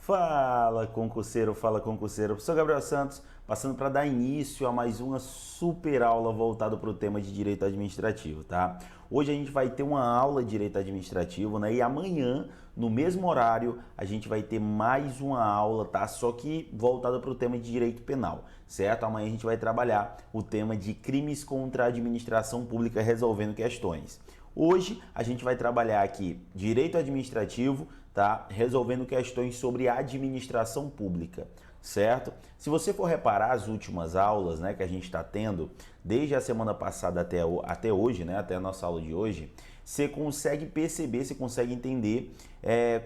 Fala concurseiro. Professor Gabriel Santos, passando para dar início a mais uma super aula voltada para o tema de direito administrativo, tá? Hoje a gente vai ter uma aula de direito administrativo, né? E amanhã, no mesmo horário, a gente vai ter mais uma aula, tá? Só que voltada para o tema de direito penal, certo? Amanhã a gente vai trabalhar o tema de crimes contra a administração pública resolvendo questões. Hoje a gente vai trabalhar aqui direito administrativo, tá? Resolvendo questões sobre administração pública, certo? Se você for reparar as últimas aulas, né, que a gente está tendo, desde a semana passada até hoje, né, até a nossa aula de hoje, você consegue perceber, você consegue entender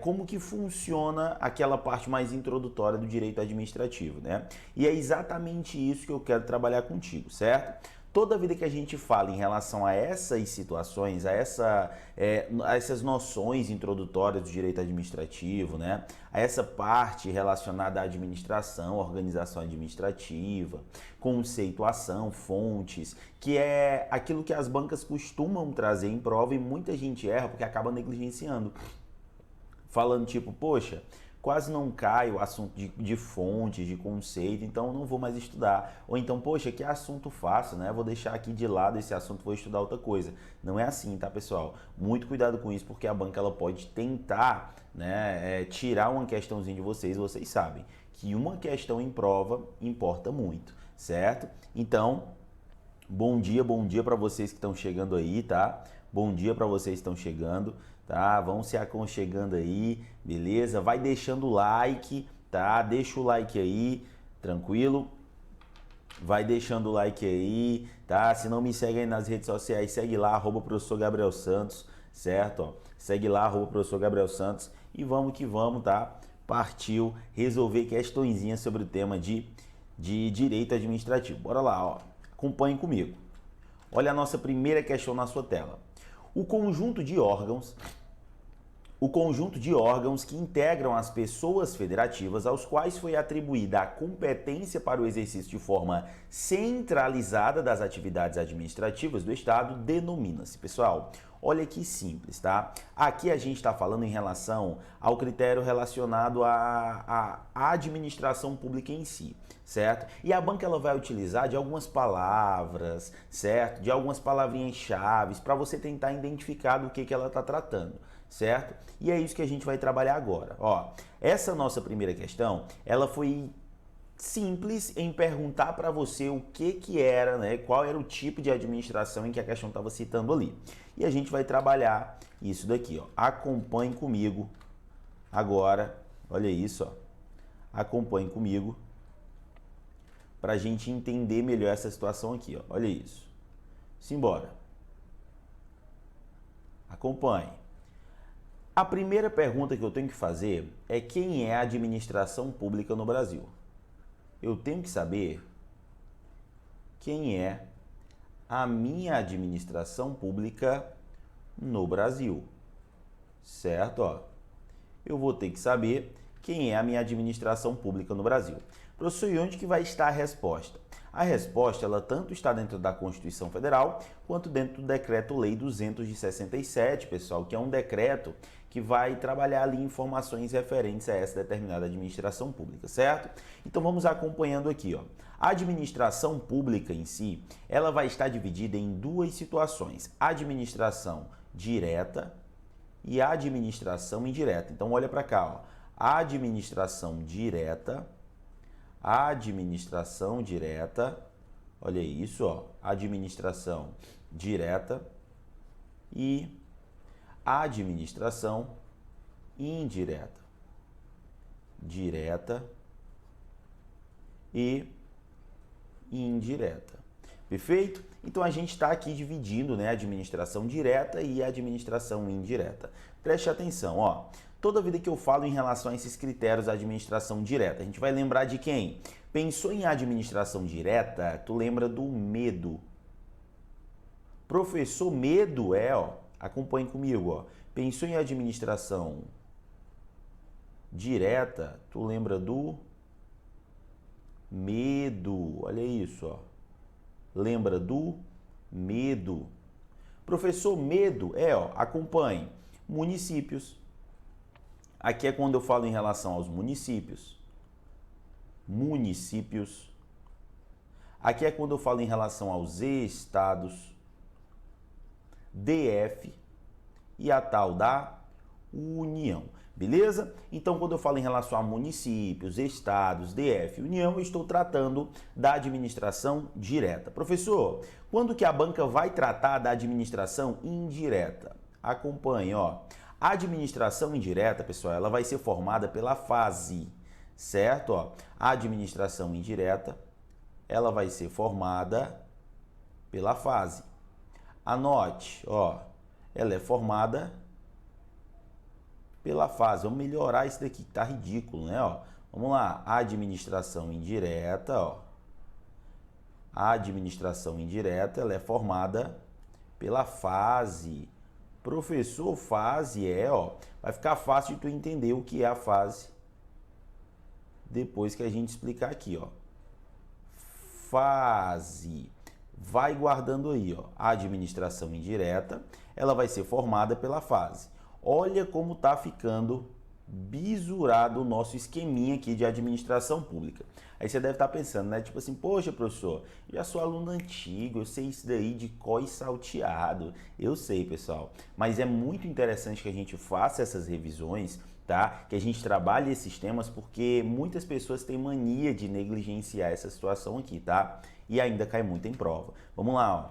como que funciona aquela parte mais introdutória do direito administrativo, né? E é exatamente isso que eu quero trabalhar contigo, certo? Toda vida que a gente fala em relação a essas situações, a essas noções introdutórias do direito administrativo, né? A essa parte relacionada à administração, organização administrativa, conceituação, fontes, que é aquilo que as bancas costumam trazer em prova e muita gente erra porque acaba negligenciando. Falando tipo, poxa, quase não cai o assunto de fontes, de conceito, então não vou mais estudar. Ou então, poxa, que assunto fácil, né? Vou deixar aqui de lado esse assunto, vou estudar outra coisa. Não é assim, tá, pessoal? Muito cuidado com isso, porque a banca ela pode tentar, né, tirar uma questãozinha de vocês. Vocês sabem que uma questão em prova importa muito, certo? Então, bom dia para vocês que estão chegando aí, tá? Bom dia para vocês que estão chegando, tá? Vão se aconchegando aí, beleza? Vai deixando o like, tá? Deixa o like aí, tranquilo? Vai deixando o like aí, tá? Se não me segue aí nas redes sociais, segue lá, @professor Gabriel Santos, certo? Ó, segue lá, @professor Gabriel Santos e vamos que vamos, tá? Partiu resolver questõezinhas sobre o tema de direito administrativo. Bora lá, ó. Acompanhe comigo. Olha a nossa primeira questão na sua tela. O conjunto de órgãos que integram as pessoas federativas aos quais foi atribuída a competência para o exercício de forma centralizada das atividades administrativas do Estado denomina-se. Pessoal, olha que simples, tá? Aqui a gente está falando em relação ao critério relacionado à administração pública em si, certo? E a banca ela vai utilizar de algumas palavras, certo? De algumas palavrinhas-chave para você tentar identificar do que ela está tratando, certo? E é isso que a gente vai trabalhar agora. Ó, essa nossa primeira questão, ela foi simples em perguntar para você o que era, né? Qual era o tipo de administração em que a questão estava citando ali. E a gente vai trabalhar isso daqui, ó. Acompanhe comigo agora. Olha isso, ó. Acompanhe comigo para a gente entender melhor essa situação aqui, ó. Olha isso. Simbora. Acompanhe. A primeira pergunta que eu tenho que fazer é quem é a administração pública no Brasil? Eu tenho que saber quem é a minha administração pública no Brasil, certo? Ó, eu vou ter que saber quem é a minha administração pública no Brasil. Professor, e onde que vai estar a resposta? A resposta, ela tanto está dentro da Constituição Federal, quanto dentro do Decreto-Lei 200 de 67, pessoal, que é um decreto que vai trabalhar ali informações referentes a essa determinada administração pública, certo? Então vamos acompanhando aqui, ó. A administração pública em si, ela vai estar dividida em duas situações: administração direta e administração indireta. Então olha para cá, ó. Administração direta, olha isso, ó, administração direta e administração indireta, direta e indireta. Perfeito? Então a gente está aqui dividindo, né, a administração direta e a administração indireta. Preste atenção, ó. Toda vida que eu falo em relação a esses critérios da administração direta, a gente vai lembrar de quem? Pensou em administração direta, tu lembra do medo. Professor, medo ó, acompanhe comigo, ó. Pensou em administração direta, tu lembra do medo. Olha isso, ó. Lembra do medo. Professor, medo ó, acompanhe. Municípios, Aqui é quando eu falo em relação aos municípios. Municípios. Aqui é quando eu falo em relação aos estados. DF e a tal da União. Beleza? Então, quando eu falo em relação a municípios, estados, DF, União, eu estou tratando da administração direta. Professor, quando que a banca vai tratar da administração indireta? Acompanhe, ó. A administração indireta, pessoal, ela vai ser formada pela fase, certo? Ó, a administração indireta, ela vai ser formada pela fase. Anote, ó, ela é formada pela fase. Vamos melhorar isso daqui, que tá ridículo, né? Ó, vamos lá, administração indireta, ó. A administração indireta, ela é formada pela fase. Professor, fase ó, vai ficar fácil de tu entender o que é a fase depois que a gente explicar aqui, ó. Fase. Vai guardando aí, ó. A administração indireta, ela vai ser formada pela fase. Olha como tá ficando bisurado o nosso esqueminha aqui de administração pública. Aí você deve estar pensando, né? Tipo assim, poxa, professor, já sou aluno antigo, eu sei isso daí de có e salteado. Eu sei, pessoal. Mas é muito interessante que a gente faça essas revisões, tá? Que a gente trabalhe esses temas, porque muitas pessoas têm mania de negligenciar essa situação aqui, tá? E ainda cai muito em prova. Vamos lá, ó.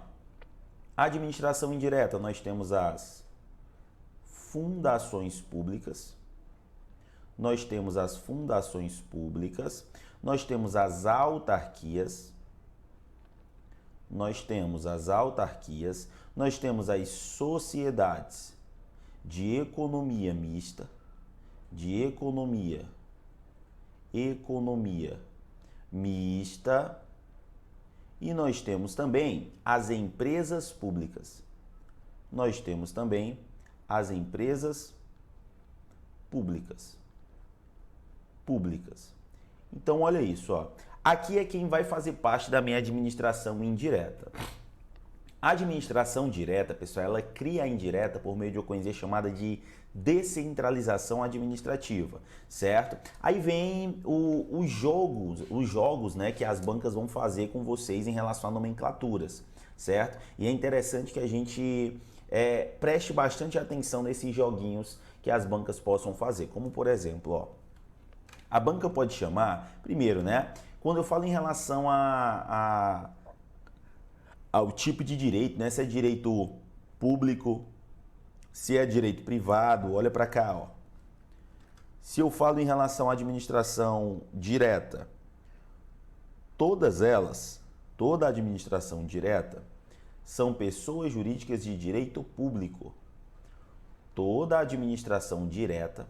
Administração indireta, nós temos as fundações públicas, nós temos as fundações públicas, nós temos as autarquias, nós temos as sociedades de economia mista, de economia mista, e nós temos também as empresas públicas. Nós temos também as empresas públicas. Então, olha isso, ó. Aqui é quem vai fazer parte da minha administração indireta. A administração direta, pessoal, ela cria a indireta por meio de uma coisa chamada de descentralização administrativa, certo? Aí vem os jogos, né, que as bancas vão fazer com vocês em relação a nomenclaturas, certo? E é interessante que a gente preste bastante atenção nesses joguinhos que as bancas possam fazer, como por exemplo, ó, a banca pode chamar, primeiro, né, quando eu falo em relação ao tipo de direito, né, se é direito público, se é direito privado, olha para cá, ó. Se eu falo em relação à administração direta, toda a administração direta são pessoas jurídicas de direito público. Toda a administração direta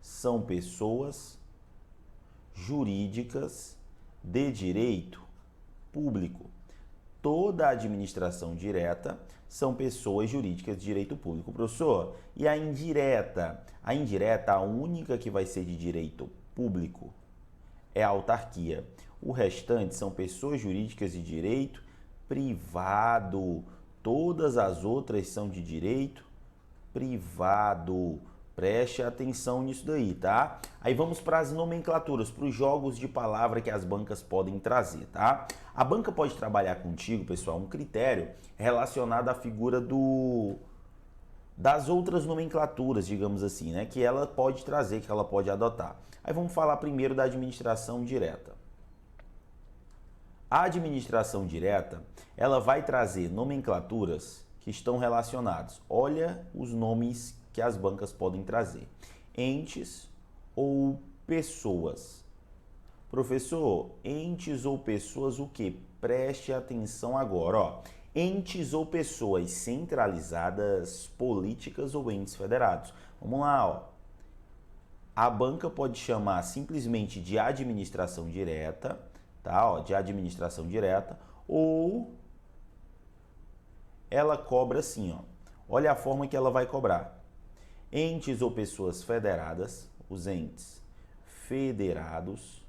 são pessoas jurídicas de direito público. Toda a administração direta são pessoas jurídicas de direito público. Professor, e a indireta? A indireta, a única que vai ser de direito público é a autarquia. O restante são pessoas jurídicas de direito privado. Todas as outras são de direito privado. Preste atenção nisso daí, tá? Aí vamos para as nomenclaturas, para os jogos de palavra que as bancas podem trazer, tá? A banca pode trabalhar contigo, pessoal, um critério relacionado à figura das outras nomenclaturas, digamos assim, né? Que ela pode trazer, que ela pode adotar. Aí vamos falar primeiro da administração direta. A administração direta, ela vai trazer nomenclaturas que estão relacionados. Olha os nomes que as bancas podem trazer. Entes ou pessoas. Professor, entes ou pessoas o quê? Preste atenção agora, ó. Entes ou pessoas centralizadas, políticas ou entes federados. Vamos lá, ó. A banca pode chamar simplesmente de administração direta, tá? Ó, de administração direta, ou ela cobra assim, ó. Olha a forma que ela vai cobrar. Entes ou pessoas federadas, os entes federados,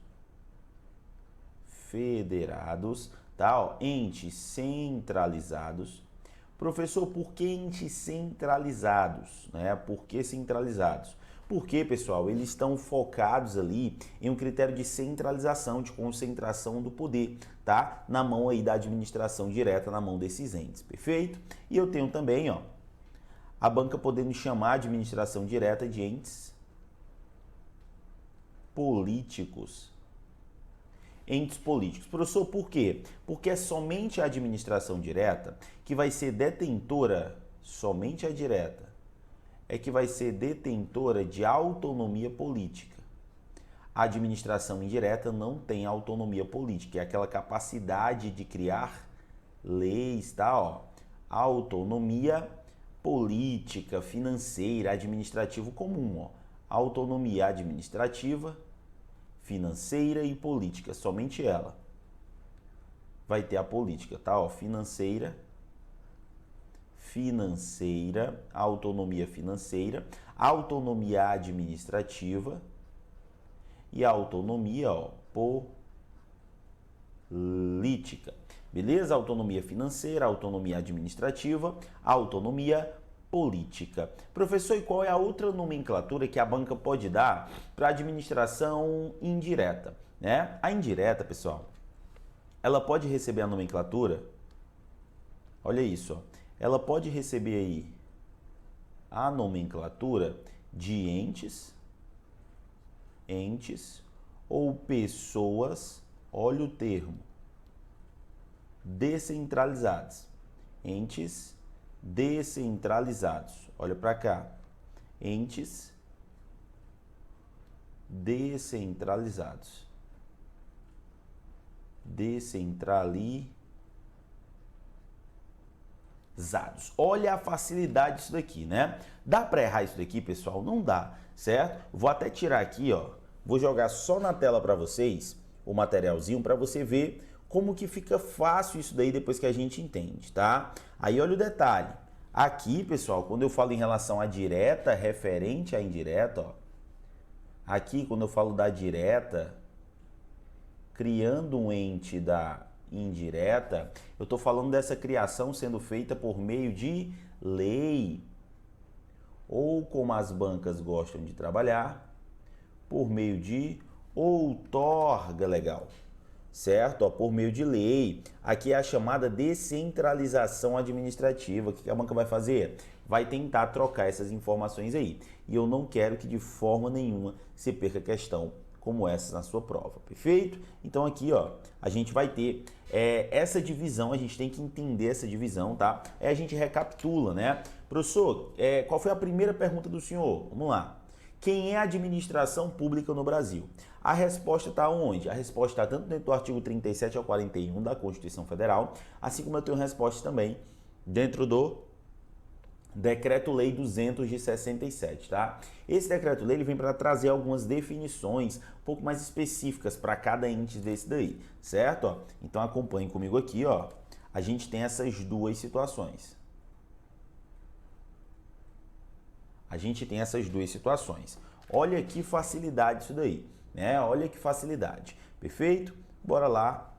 tá? Ó, entes centralizados. Professor, por que entes centralizados? Né? Por que centralizados? Porque, pessoal, eles estão focados ali em um critério de centralização, de concentração do poder, tá? Na mão aí da administração direta, na mão desses entes, perfeito? E eu tenho também, ó, a banca podendo chamar a administração direta de entes políticos. Entes políticos. Professor, por quê? Porque é somente a administração direta que vai ser detentora, somente a direta, é que vai ser detentora de autonomia política. A administração indireta não tem autonomia política, é aquela capacidade de criar leis, tá? Ó, autonomia política, financeira, administrativo comum, ó. Autonomia administrativa, financeira e política, somente ela vai ter a política, tá? Ó, financeira, autonomia financeira, autonomia administrativa e autonomia, ó, política. Beleza? Autonomia financeira, autonomia administrativa, autonomia política. Professor, e qual é a outra nomenclatura que a banca pode dar para administração indireta, né? A indireta, pessoal, ela pode receber a nomenclatura, olha isso, ó, ela pode receber aí a nomenclatura de entes ou pessoas, olha o termo, descentralizados. Entes descentralizados. Olha para cá. Entes descentralizados. Olha a facilidade disso daqui, né? Dá para errar isso daqui, pessoal? Não dá, certo? Vou até tirar aqui, ó. Vou jogar só na tela para vocês o materialzinho para você ver como que fica fácil isso daí depois que a gente entende, tá? Aí olha o detalhe. Aqui, pessoal, quando eu falo em relação à direta referente à indireta, ó. Aqui, quando eu falo da direta, criando um ente da indireta, eu estou falando dessa criação sendo feita por meio de lei, ou como as bancas gostam de trabalhar, por meio de outorga legal, certo? Ó, por meio de lei. Aqui é a chamada descentralização administrativa. O que a banca vai fazer? Vai tentar trocar essas informações aí. E eu não quero que de forma nenhuma se perca questão como essa na sua prova, perfeito? Então aqui, ó, a gente vai ter essa divisão, a gente tem que entender essa divisão, tá? A gente recapitula, né? Professor, qual foi a primeira pergunta do senhor? Vamos lá. Quem é a administração pública no Brasil? A resposta está onde? A resposta está tanto dentro do artigo 37 ao 41 da Constituição Federal, assim como eu tenho resposta também dentro do Decreto-Lei 200 de 67, tá? Esse Decreto-Lei ele vem para trazer algumas definições um pouco mais específicas para cada ente desse daí, certo? Ó, então acompanhe comigo aqui, ó. A gente tem essas duas situações. Olha que facilidade isso daí, né? Olha que facilidade. Perfeito? Bora lá,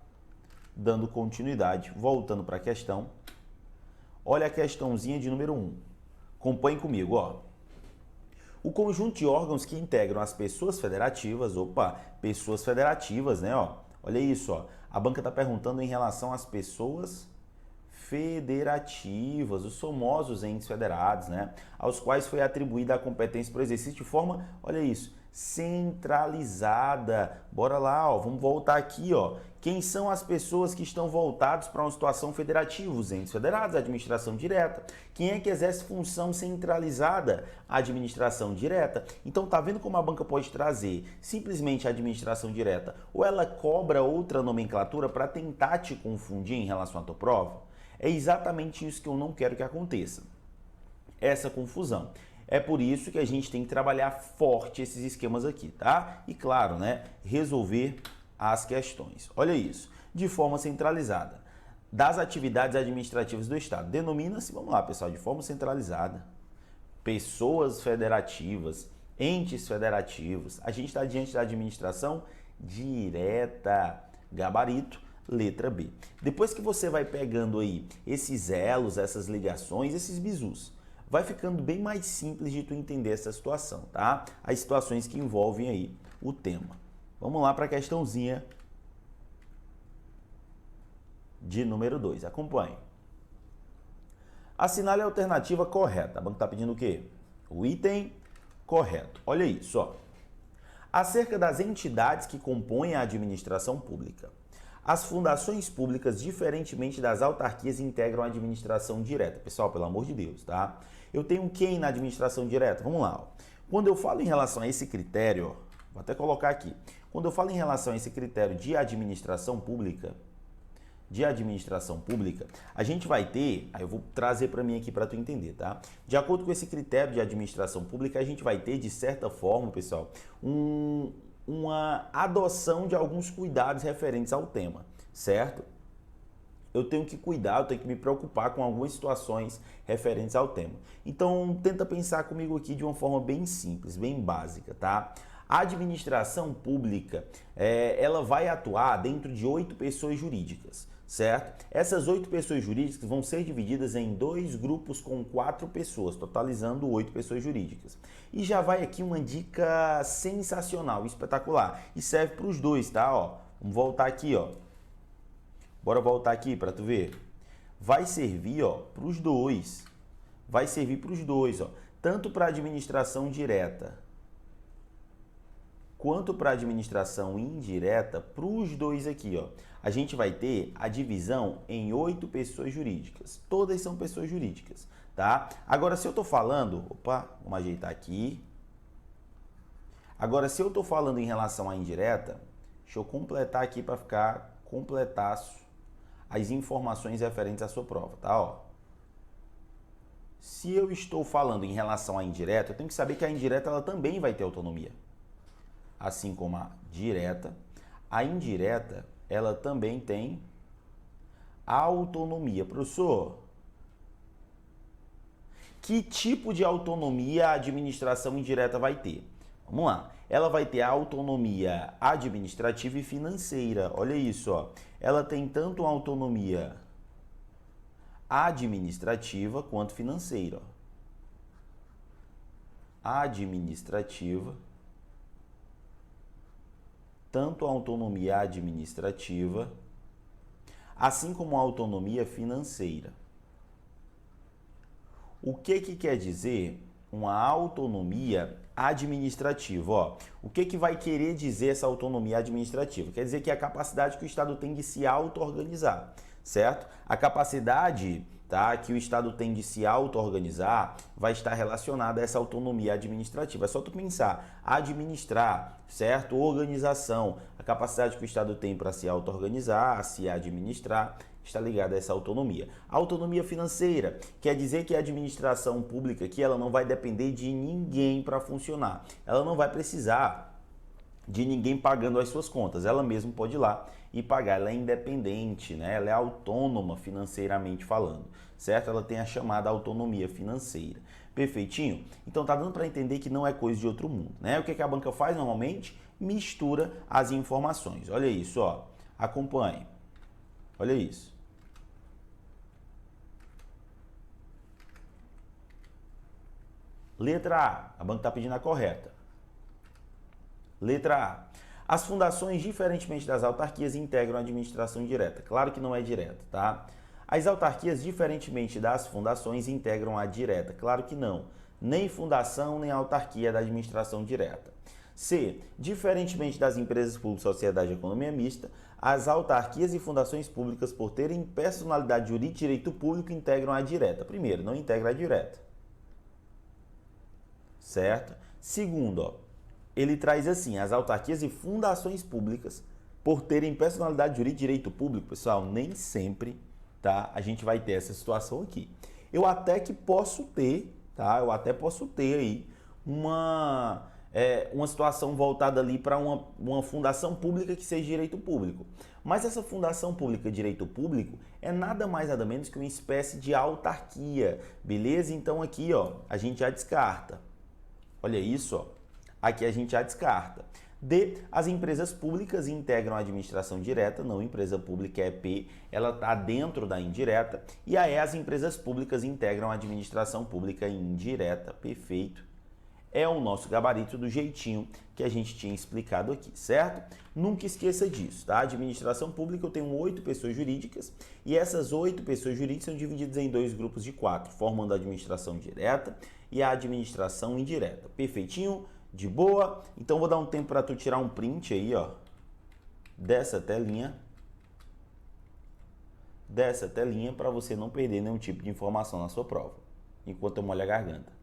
dando continuidade, voltando para a questão. Olha a questãozinha de número 1. Acompanhe comigo, ó. O conjunto de órgãos que integram as pessoas federativas, pessoas federativas, né, ó. Olha isso, ó. A banca está perguntando em relação às pessoas federativas, os famosos entes federados, né, aos quais foi atribuída a competência para o exercício de forma, olha isso, centralizada. Bora lá, ó, vamos voltar aqui, ó. Quem são as pessoas que estão voltadas para uma situação federativa? Os entes federados, a administração direta. Quem é que exerce função centralizada? A administração direta. Então, tá vendo como a banca pode trazer simplesmente a administração direta ou ela cobra outra nomenclatura para tentar te confundir em relação à tua prova? É exatamente isso que eu não quero que aconteça, essa confusão. É por isso que a gente tem que trabalhar forte esses esquemas aqui, tá? E claro, né, resolver as questões. Olha isso, de forma centralizada, das atividades administrativas do Estado. Denomina-se, vamos lá, pessoal, de forma centralizada, pessoas federativas, entes federativos. A gente está diante da administração direta, gabarito, letra B. Depois que você vai pegando aí esses elos, essas ligações, esses bizus, vai ficando bem mais simples de tu entender essa situação, tá? As situações que envolvem aí o tema. Vamos lá para a questãozinha de número 2. Acompanhe. Assinale a alternativa correta. A banca está pedindo o quê? O item correto. Olha isso, ó. Acerca das entidades que compõem a administração pública. As fundações públicas, diferentemente das autarquias, integram a administração direta. Pessoal, pelo amor de Deus, tá? Eu tenho quem na administração direta? Vamos lá, ó. Quando eu falo em relação a esse critério, ó, vou até colocar aqui. Quando eu falo em relação a esse critério de administração pública, a gente vai ter, aí eu vou trazer para mim aqui para tu entender, tá? De acordo com esse critério de administração pública, a gente vai ter, de certa forma, pessoal, uma adoção de alguns cuidados referentes ao tema, certo? Eu tenho que cuidar, eu tenho que me preocupar com algumas situações referentes ao tema. Então, tenta pensar comigo aqui de uma forma bem simples, bem básica, tá? A administração pública, ela vai atuar dentro de 8 pessoas jurídicas, certo? Essas 8 pessoas jurídicas vão ser divididas em 2 grupos com 4 pessoas, totalizando 8 pessoas jurídicas. E já vai aqui uma dica sensacional, espetacular. E serve para os dois, tá? Ó, vamos voltar aqui, ó. Bora voltar aqui para tu ver. Vai servir, ó, para os dois. Vai servir para os dois, ó. Tanto para a administração direta quanto para a administração indireta, para os dois aqui, ó, a gente vai ter a divisão em 8 pessoas jurídicas. Todas são pessoas jurídicas, tá? Agora, se eu tô falando... Opa, vamos ajeitar aqui. Agora, se eu tô falando em relação à indireta, deixa eu completar aqui para ficar completaço as informações referentes à sua prova, tá? Ó. Se eu estou falando em relação à indireta, eu tenho que saber que a indireta ela também vai ter autonomia. Assim como a direta, a indireta, ela também tem autonomia. Professor, que tipo de autonomia a administração indireta vai ter? Vamos lá. Ela vai ter a autonomia administrativa e financeira. Olha isso, ó. Ela tem tanto autonomia administrativa quanto financeira. Ó. Administrativa, tanto a autonomia administrativa, assim como a autonomia financeira. O que quer dizer uma autonomia administrativa? Ó, o que vai querer dizer essa autonomia administrativa? Quer dizer que é a capacidade que o Estado tem de se auto-organizar, certo? A capacidade, tá, que o Estado tem de se auto-organizar vai estar relacionada a essa autonomia administrativa. É só tu pensar, administrar, certo? Organização, a capacidade que o Estado tem para se auto-organizar, se administrar, está ligada a essa autonomia. A autonomia financeira quer dizer que a administração pública aqui ela não vai depender de ninguém para funcionar. Ela não vai precisar de ninguém pagando as suas contas. Ela mesma pode ir lá e pagar. Ela é independente, né? Ela é autônoma financeiramente falando, certo? Ela tem a chamada autonomia financeira. Perfeitinho? Então tá dando para entender que não é coisa de outro mundo, né? O que a banca faz normalmente? Mistura as informações. Olha isso, ó. Acompanhe. Olha isso. Letra A banca está pedindo a correta. Letra A. As fundações, diferentemente das autarquias, integram a administração direta. Claro que não é direta, tá? As autarquias, diferentemente das fundações, integram a direta. Claro que não. Nem fundação, nem autarquia da administração direta. C. Diferentemente das empresas públicas, sociedade e economia mista, as autarquias e fundações públicas, por terem personalidade jurídica e direito público, integram a direta. Primeiro, não integra a direta. Certo? Segundo, ó, ele traz assim, as autarquias e fundações públicas, por terem personalidade jurídica e direito público, pessoal, nem sempre, tá? A gente vai ter essa situação aqui. Eu até que posso ter, tá? Eu até posso ter aí uma situação voltada ali para uma fundação pública que seja direito público. Mas essa fundação pública de direito público é nada mais nada menos que uma espécie de autarquia, beleza? Então aqui, ó, a gente já descarta. Olha isso, ó. Aqui a gente já descarta. D, as empresas públicas integram a administração direta, não, empresa pública é P, ela está dentro da indireta. E a E, as empresas públicas integram a administração pública indireta, perfeito. É o nosso gabarito do jeitinho que a gente tinha explicado aqui, certo? Nunca esqueça disso, tá? Administração pública, eu tenho 8 pessoas jurídicas e essas 8 pessoas jurídicas são divididas em 2 grupos de 4, formando a administração direta e a administração indireta. Perfeitinho? De boa? Então vou dar um tempo para tu tirar um print aí, ó, dessa telinha para você não perder nenhum tipo de informação na sua prova, enquanto eu molho a garganta.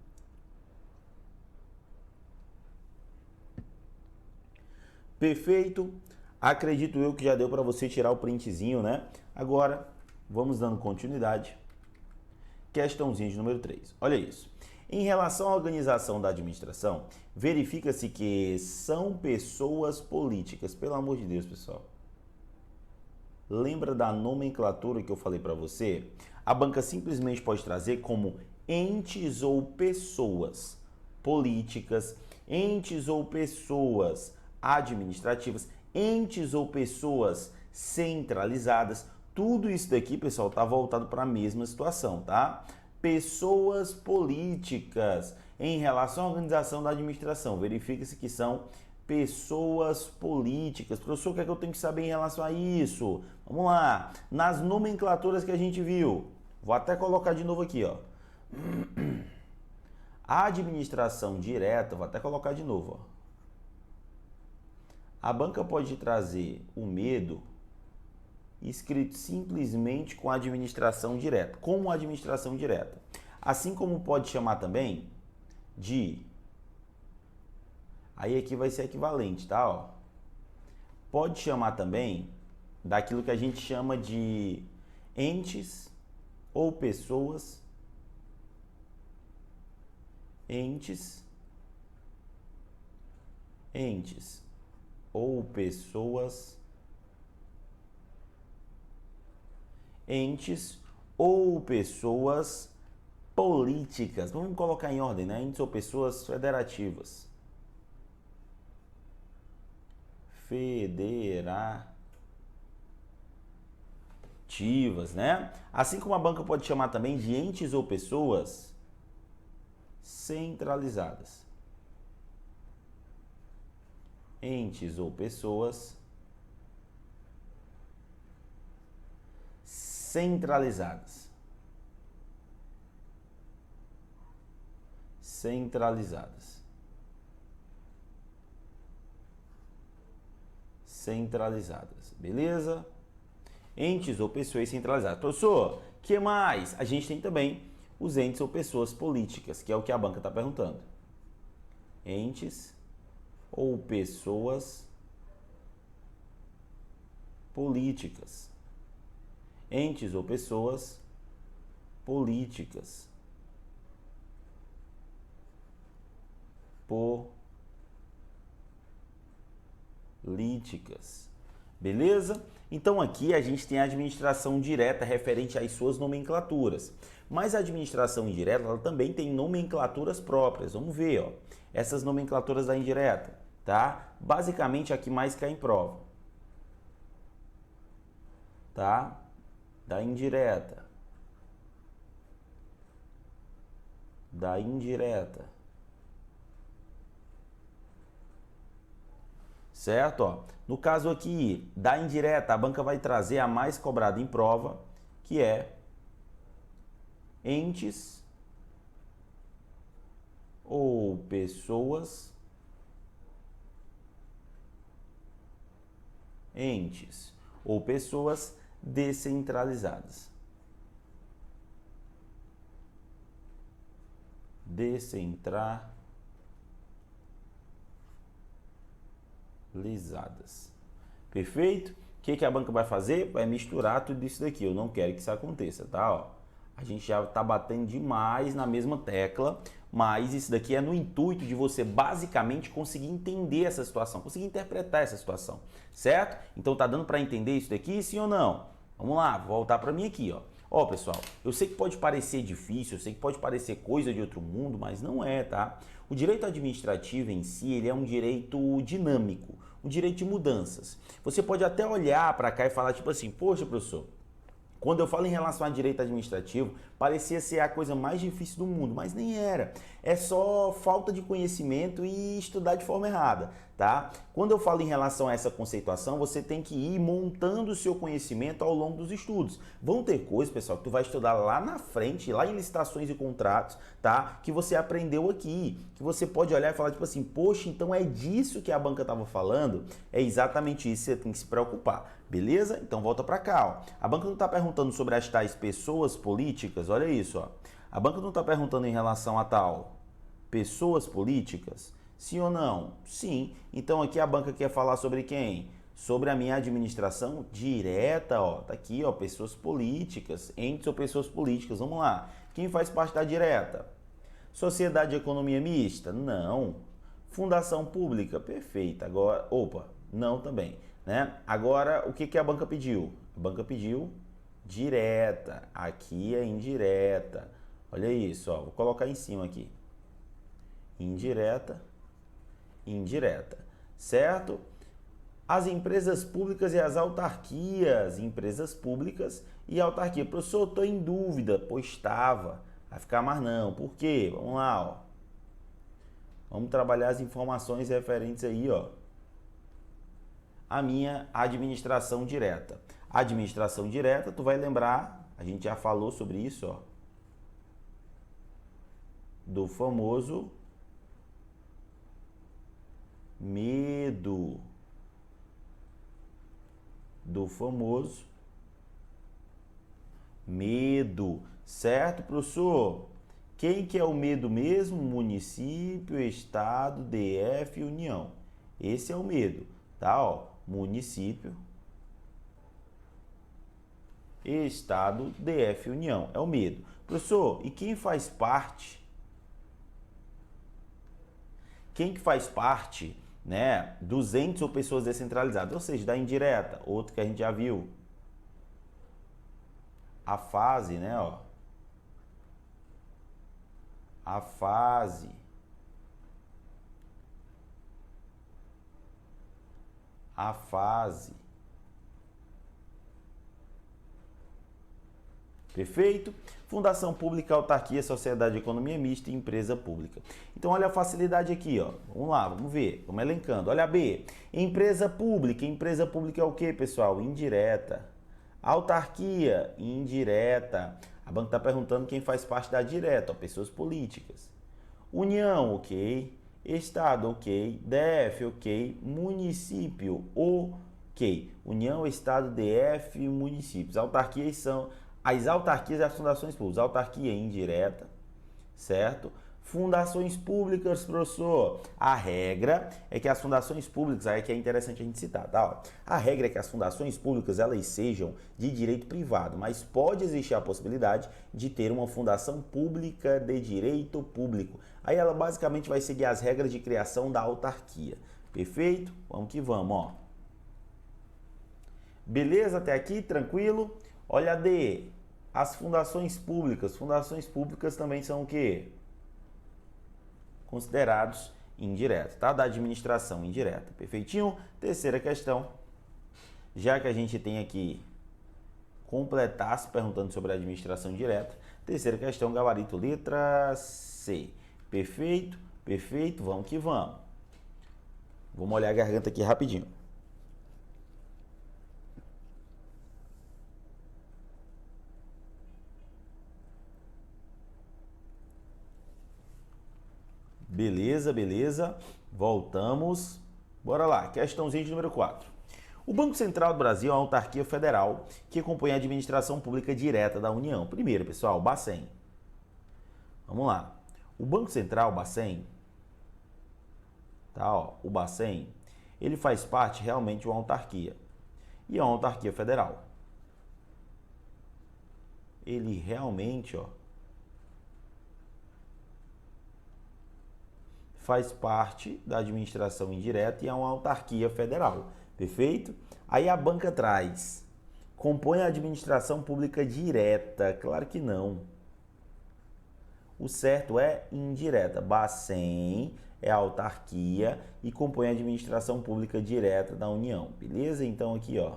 Perfeito, acredito eu que já deu para você tirar o printzinho, né? Agora, vamos dando continuidade. Questãozinha de número 3. Olha isso. Em relação à organização da administração, verifica-se que são pessoas políticas. Pelo amor de Deus, pessoal. Lembra da nomenclatura que eu falei para você? A banca simplesmente pode trazer como entes ou pessoas políticas, entes ou pessoas administrativas, entes ou pessoas centralizadas. Tudo isso daqui, pessoal, está voltado para a mesma situação, tá? Pessoas políticas em relação à organização da administração. Verifica-se que são pessoas políticas. Professor, o que é que eu tenho que saber em relação a isso? Vamos lá. Nas nomenclaturas que a gente viu, vou até colocar de novo aqui, ó. A administração direta, vou até colocar de novo, ó. A banca pode trazer o medo escrito simplesmente com administração direta, como administração direta. Assim como pode chamar também de... Aí aqui vai ser equivalente, tá? Ó. Pode chamar também daquilo que a gente chama de entes ou pessoas. Entes ou pessoas, entes ou pessoas políticas. Vamos colocar em ordem, né? Entes ou pessoas federativas. Federativas, né? Assim como a banca pode chamar também de entes ou pessoas centralizadas. Entes ou pessoas centralizadas. Centralizadas. Beleza? Entes ou pessoas centralizadas. Professor, que mais? A gente tem também os entes ou pessoas políticas, que é o que a banca está perguntando. Entes ou pessoas políticas. Entes ou pessoas políticas. Políticas. Beleza? Então aqui a gente tem a administração direta referente às suas nomenclaturas. Mas a administração indireta ela também tem nomenclaturas próprias. Vamos ver, ó. Essas nomenclaturas da indireta, tá? Basicamente a que mais cai em prova. Tá? Da indireta. Da indireta. Certo? Ó. No caso aqui da indireta, a banca vai trazer a mais cobrada em prova, que é entes ou pessoas, entes ou pessoas descentralizadas. Descentralizadas. Perfeito? O que a banca vai fazer? Vai misturar tudo isso daqui. Eu não quero que isso aconteça, tá? Ó, a gente já está batendo demais na mesma tecla, mas isso daqui é no intuito de você basicamente conseguir entender essa situação, conseguir interpretar essa situação, certo? Então tá dando para entender isso daqui, sim ou não? Vamos lá, vou voltar para mim aqui, ó. Ó, pessoal, eu sei que pode parecer difícil, eu sei que pode parecer coisa de outro mundo, mas não é, tá? O direito administrativo em si, ele é um direito dinâmico, um direito de mudanças. Você pode até olhar para cá e falar tipo assim, poxa, professor, quando eu falo em relação a direito administrativo, parecia ser a coisa mais difícil do mundo, mas nem era. É só falta de conhecimento e estudar de forma errada, tá? Quando eu falo em relação a essa conceituação, você tem que ir montando o seu conhecimento ao longo dos estudos. Vão ter coisas, pessoal, que tu vai estudar lá na frente, lá em licitações e contratos, tá? Que você aprendeu aqui, que você pode olhar e falar tipo assim, poxa, então é disso que a banca estava falando? É exatamente isso que você tem que se preocupar. Beleza? Então volta para cá, ó. A banca não está perguntando sobre as tais pessoas políticas, olha isso, ó. A banca não está perguntando em relação a tal pessoas políticas? Sim ou não? Sim. Então aqui a banca quer falar sobre quem? Sobre a minha administração direta, ó. Tá aqui, ó, pessoas políticas, entes ou pessoas políticas. Vamos lá. Quem faz parte da direta? Sociedade de economia mista? Não. Fundação pública? Perfeito. Agora, opa, não também. Né? Agora, o que a banca pediu? A banca pediu direta. Aqui é indireta. Olha isso, ó. Vou colocar em cima aqui. Indireta, indireta. Certo? As empresas públicas e as autarquias. Empresas públicas e autarquia. Professor, eu estou em dúvida. Pois estava. Vai ficar mais não. Por quê? Vamos lá, ó. Vamos trabalhar as informações referentes aí, ó. A minha administração direta. Administração direta, tu vai lembrar, a gente já falou sobre isso, ó, do famoso medo. Do famoso medo. Certo, professor? Quem que é o medo mesmo? Município, Estado, DF e União. Esse é o medo, tá? Ó. Município, Estado, DF, União. É o medo. Professor, e quem faz parte? Quem que faz parte, né, dos entes ou pessoas descentralizadas? Ou seja, da indireta, outro que a gente já viu. A fase, né, ó. A fase. A fase. Perfeito? Fundação pública, autarquia, sociedade de economia mista e empresa pública. Então, olha a facilidade aqui, ó. Vamos lá, vamos ver. Vamos elencando. Olha a B. Empresa pública. Empresa pública é o quê, pessoal? Indireta. Autarquia, indireta. A banca está perguntando quem faz parte da direta, ó, pessoas políticas. União, ok. Estado, ok. DF, ok. Município, ok. União, Estado, DF e municípios. Autarquias são as autarquias e as fundações públicas. Autarquia indireta, certo? Fundações públicas, professor. A regra é que as fundações públicas, aí é que é interessante a gente citar, tá? A regra é que as fundações públicas, elas sejam de direito privado, mas pode existir a possibilidade de ter uma fundação pública de direito público. Aí ela basicamente vai seguir as regras de criação da autarquia. Perfeito? Vamos que vamos, ó. Beleza até aqui? Tranquilo? Olha a D. As fundações públicas. Fundações públicas também são o quê? Considerados indiretos, tá? Da administração indireta. Perfeitinho? Terceira questão. Já que a gente tem aqui completar se perguntando sobre a administração direta. Terceira questão, gabarito, letra C. Perfeito? Perfeito? Vamos que vamos. Vamos olhar a garganta aqui rapidinho. Beleza, beleza. Voltamos. Bora lá. Questãozinha de número 4. O Banco Central do Brasil é uma autarquia federal que compõe a administração pública direta da União. Primeiro, pessoal, Bacen. Vamos lá. O Banco Central, Bacen, tá, ó, o Bacen, ele faz parte realmente de uma autarquia. E é uma autarquia federal. Ele realmente, ó, faz parte da administração indireta e é uma autarquia federal. Perfeito? Aí a banca traz Compõe a administração pública direta? Claro que não. O certo é indireta. Bacen é a autarquia e compõe a administração pública direta da União. Beleza? Então aqui, ó,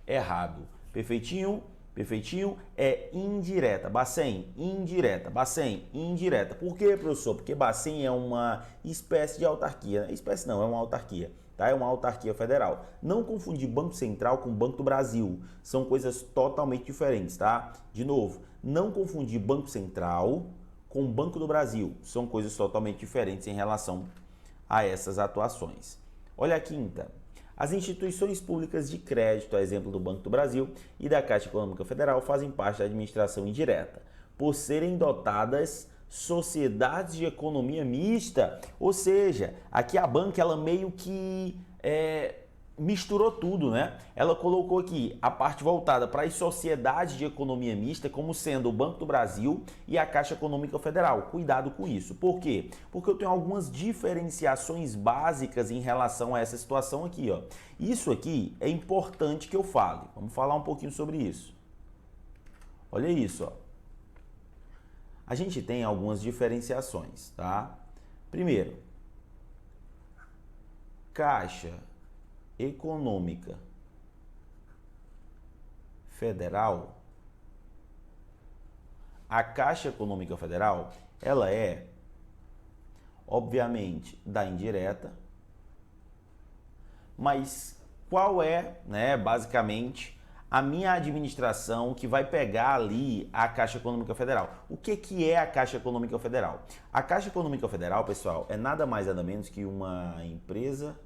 errado. Perfeitinho? Perfeitinho é indireta. Bacen, indireta. Bacen, indireta. Por quê, professor? Porque Bacen é uma espécie de autarquia. Espécie não, é uma autarquia. Tá? É uma autarquia federal. Não confundir Banco Central com Banco do Brasil. São coisas totalmente diferentes, tá? De novo, não confundir Banco Central com Banco do Brasil. São coisas totalmente diferentes em relação a essas atuações. Olha a quinta. As instituições públicas de crédito, a exemplo do Banco do Brasil e da Caixa Econômica Federal, fazem parte da administração indireta, por serem dotadas sociedades de economia mista. Ou seja, aqui a banca ela meio que misturou tudo, né? Ela colocou aqui a parte voltada para as sociedades de economia mista como sendo o Banco do Brasil e a Caixa Econômica Federal. Cuidado com isso. Por quê? Porque eu tenho algumas diferenciações básicas em relação a essa situação aqui, ó. Isso aqui é importante que eu fale. Vamos falar um pouquinho sobre isso. Olha isso, ó. A gente tem algumas diferenciações, tá? Primeiro, Caixa Econômica Federal. A Caixa Econômica Federal, ela é, obviamente, da indireta, mas qual é, né, basicamente, a minha administração que vai pegar ali a Caixa Econômica Federal? O que é a Caixa Econômica Federal? A Caixa Econômica Federal, pessoal, é nada mais nada menos que uma empresa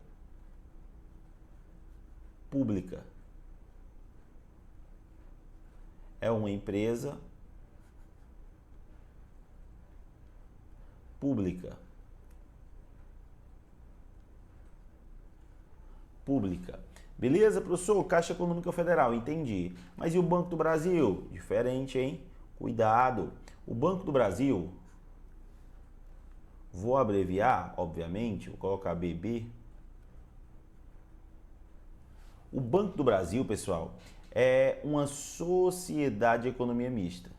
pública. É uma empresa pública. Pública. Beleza, professor? Caixa Econômica Federal, entendi. Mas e o Banco do Brasil? Diferente, hein? Cuidado. O Banco do Brasil, vou abreviar, obviamente, vou colocar BB. O Banco do Brasil, pessoal, é uma sociedade de economia mista.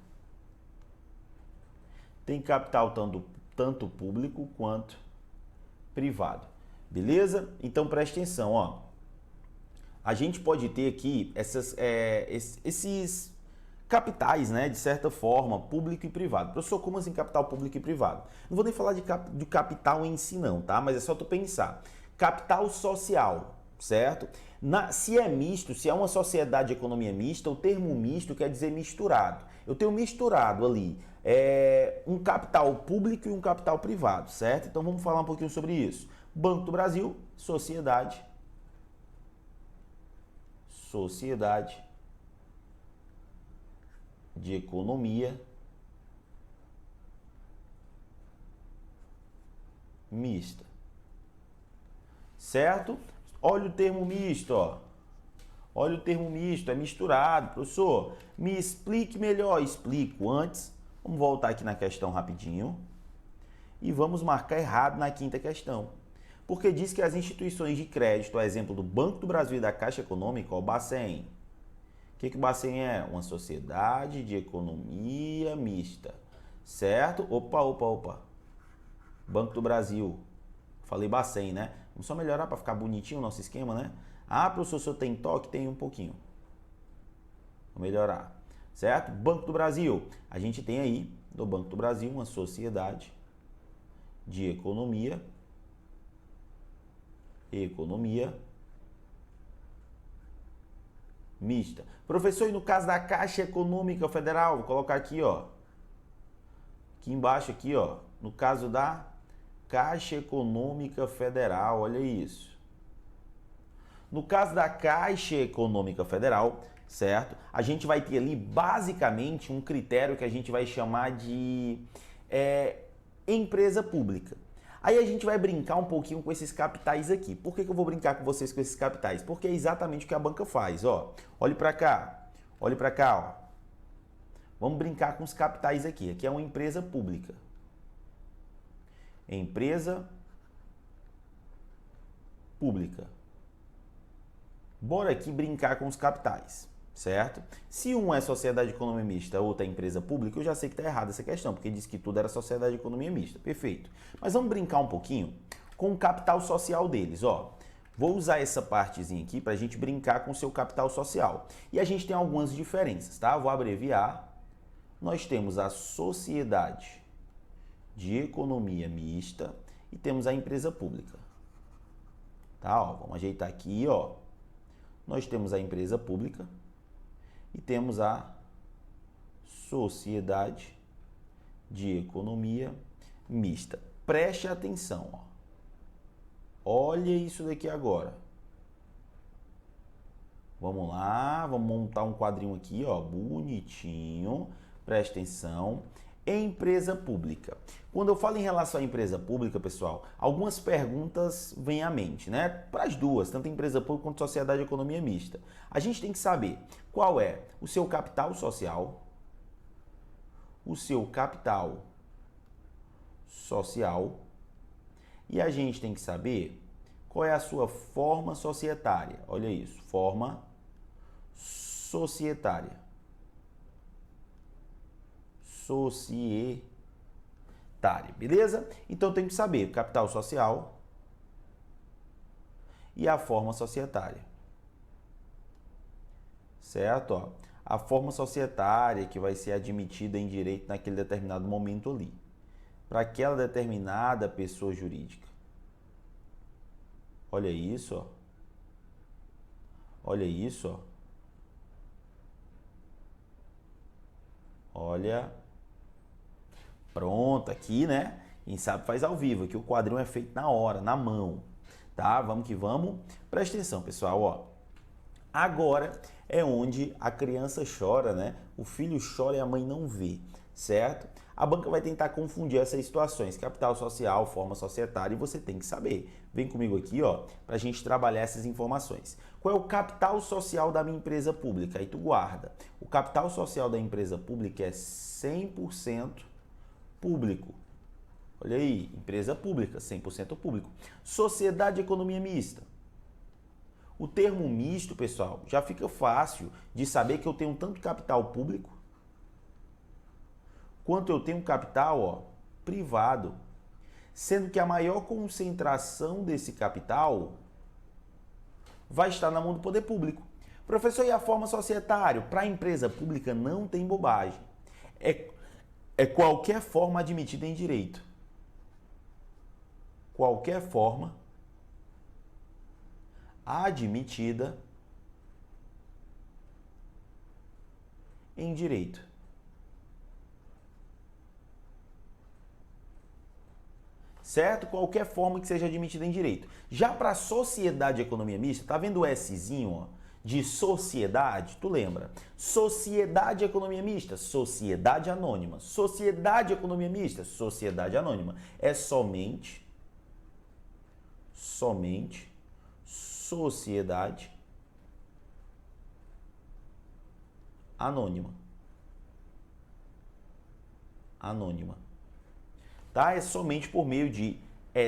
Tem capital tanto público quanto privado. Beleza? Então preste atenção, ó. A gente pode ter aqui esses capitais, né, de certa forma, público e privado. Professor, como assim capital público e privado? Não vou nem falar de capital em si não, tá? Mas é só tu pensar. Capital social, certo? Se é misto, se é uma sociedade de economia mista, o termo misto quer dizer misturado. Eu tenho misturado ali um capital público e um capital privado, certo? Então vamos falar um pouquinho sobre isso. Banco do Brasil, sociedade de economia mista. Certo? Olha o termo misto, ó. Olha o termo misto, é misturado. Professor, me explique melhor. Explico antes. Vamos voltar aqui na questão rapidinho. E vamos marcar errado na quinta questão. Porque diz que as instituições de crédito, a exemplo do Banco do Brasil e da Caixa Econômica, o Bacen. O que o Bacen é? Uma sociedade de economia mista. Certo? Opa. Banco do Brasil. Falei Bacen, né? Vamos só melhorar para ficar bonitinho o nosso esquema, né? Ah, professor, se eu tenho toque, tem um pouquinho. Vou melhorar. Certo? Banco do Brasil. A gente tem aí, do Banco do Brasil, uma sociedade de economia mista. Professor, e no caso da Caixa Econômica Federal, vou colocar aqui, ó. Aqui embaixo, aqui, ó. No caso da Caixa Econômica Federal, olha isso. No caso da Caixa Econômica Federal, certo? A gente vai ter ali basicamente um critério que a gente vai chamar de empresa pública. Aí a gente vai brincar um pouquinho com esses capitais aqui. Por que eu vou brincar com vocês com esses capitais? Porque é exatamente o que a banca faz, ó. Olhe para cá, ó. Vamos brincar com os capitais aqui. Aqui é uma empresa pública. Empresa pública. Bora aqui brincar com os capitais, certo? Se um é sociedade de economia mista, outra é empresa pública, eu já sei que está errada essa questão, porque diz que tudo era sociedade de economia mista. Perfeito. Mas vamos brincar um pouquinho com o capital social deles, ó. Vou usar essa partezinha aqui para a gente brincar com o seu capital social. E a gente tem algumas diferenças, tá? Vou abreviar. Nós temos a sociedade de economia mista e temos a empresa pública. Tá? Ó, vamos ajeitar aqui, ó. Nós temos a empresa pública e temos a sociedade de economia mista. Preste atenção, ó. Olha isso daqui agora. Vamos lá, vamos montar um quadrinho aqui, ó, bonitinho. Preste atenção. Empresa pública. Quando eu falo em relação à empresa pública, pessoal, algumas perguntas vêm à mente, né? Para as duas, tanto empresa pública quanto sociedade de economia mista. A gente tem que saber qual é o seu capital social, e a gente tem que saber qual é a sua forma societária. Olha isso, forma societária. Beleza? Então eu tenho que saber o capital social e a forma societária. Certo? Ó, a forma societária que vai ser admitida em direito naquele determinado momento ali, para aquela determinada pessoa jurídica. Olha isso, ó. Olha isso, ó. Olha. Pronto, aqui, né? Quem sabe faz ao vivo, aqui o quadrinho é feito na hora, na mão, tá? Vamos que vamos. Presta atenção, pessoal, ó. Agora é onde a criança chora, né? O filho chora e a mãe não vê, certo? A banca vai tentar confundir essas situações, capital social, forma societária, e você tem que saber. Vem comigo aqui, ó, pra gente trabalhar essas informações. Qual é o capital social da minha empresa pública? Aí tu guarda. O capital social da empresa pública é 100% público. Olha aí, empresa pública, 100% público. Sociedade de economia mista. O termo misto, pessoal, já fica fácil de saber que eu tenho tanto capital público quanto eu tenho capital, ó, privado. Sendo que a maior concentração desse capital vai estar na mão do poder público. Professor, e a forma societária? Para a empresa pública não tem bobagem. É qualquer forma admitida em direito. Qualquer forma admitida em direito. Certo? Qualquer forma que seja admitida em direito. Já para a sociedade de economia mista, tá vendo o Szinho, ó, de sociedade? Tu lembra? Sociedade de economia mista, sociedade anônima. Sociedade de economia mista, sociedade anônima. É somente sociedade anônima. Tá? É somente por meio de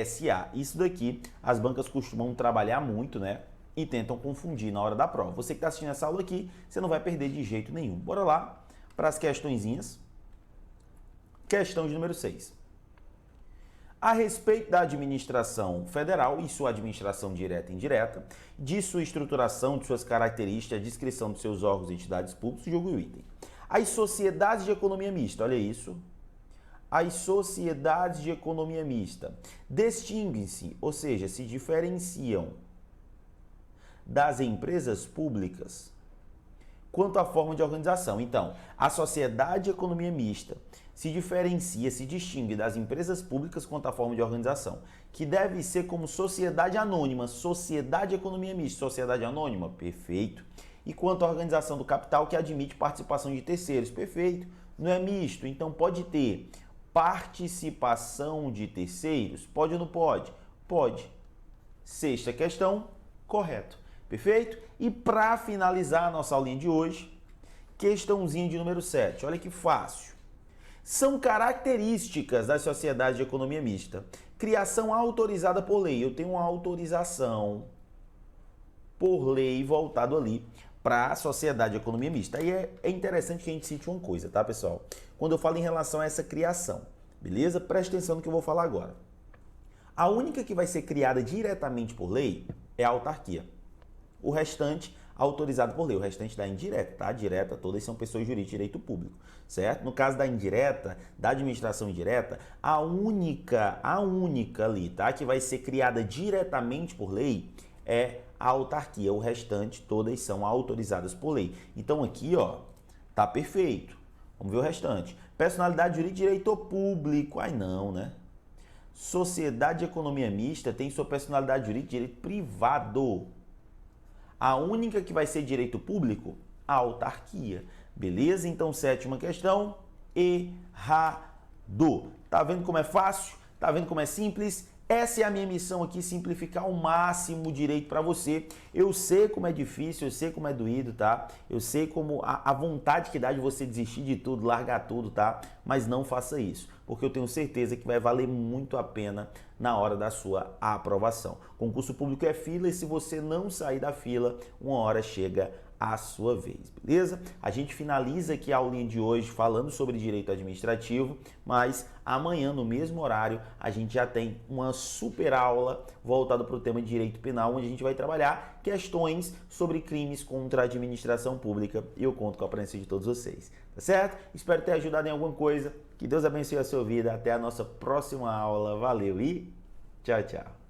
SA. Isso daqui as bancas costumam trabalhar muito, né? E tentam confundir na hora da prova. Você que está assistindo essa aula aqui, você não vai perder de jeito nenhum. Bora lá para as questõezinhas. Questão de número 6. A respeito da administração federal e sua administração direta e indireta, de sua estruturação, de suas características, descrição de seus órgãos e entidades públicas, julgo o item. As sociedades de economia mista, olha isso. As sociedades de economia mista distinguem-se, ou seja, se diferenciam das empresas públicas quanto à forma de organização. Então, a sociedade de economia mista se diferencia, se distingue das empresas públicas quanto à forma de organização, que deve ser como sociedade anônima, sociedade de economia mista, sociedade anônima, perfeito. E quanto à organização do capital, que admite participação de terceiros, perfeito. Não é misto, então pode ter participação de terceiros? Pode ou não pode? Pode. Sexta questão, correto. Perfeito? E para finalizar a nossa aulinha de hoje, questãozinha de número 7. Olha que fácil. São características das sociedades de economia mista. Criação autorizada por lei. Eu tenho uma autorização por lei voltado ali para a sociedade e economia mista. Aí é interessante que a gente cite uma coisa, tá, pessoal? Quando eu falo em relação a essa criação, beleza? Presta atenção no que eu vou falar agora. A única que vai ser criada diretamente por lei é a autarquia. O restante, autorizado por lei. O restante da indireta, tá? A direta, todas são pessoas jurídicas de direito público, certo? No caso da indireta, da administração indireta, a única ali, tá? Que vai ser criada diretamente por lei é a autarquia. O restante, todas são autorizadas por lei. Então aqui, ó, tá perfeito. Vamos ver o restante. Personalidade jurídica, direito público. Ai não, né? Sociedade de economia mista tem sua personalidade jurídica, direito privado. A única que vai ser direito público, a autarquia. Beleza? Então, sétima questão, errado. Tá vendo como é fácil? Tá vendo como é simples? Essa é a minha missão aqui, simplificar ao máximo o direito para você. Eu sei como é difícil, eu sei como é doído, tá? Eu sei como a vontade que dá de você desistir de tudo, largar tudo, tá? Mas não faça isso, porque eu tenho certeza que vai valer muito a pena na hora da sua aprovação. Concurso público é fila e se você não sair da fila, uma hora chega a sua vez, beleza? A gente finaliza aqui a aulinha de hoje falando sobre direito administrativo, mas amanhã, no mesmo horário, a gente já tem uma super aula voltada para o tema de direito penal, onde a gente vai trabalhar questões sobre crimes contra a administração pública e eu conto com a presença de todos vocês, tá certo? Espero ter ajudado em alguma coisa, que Deus abençoe a sua vida, até a nossa próxima aula, valeu e tchau, tchau!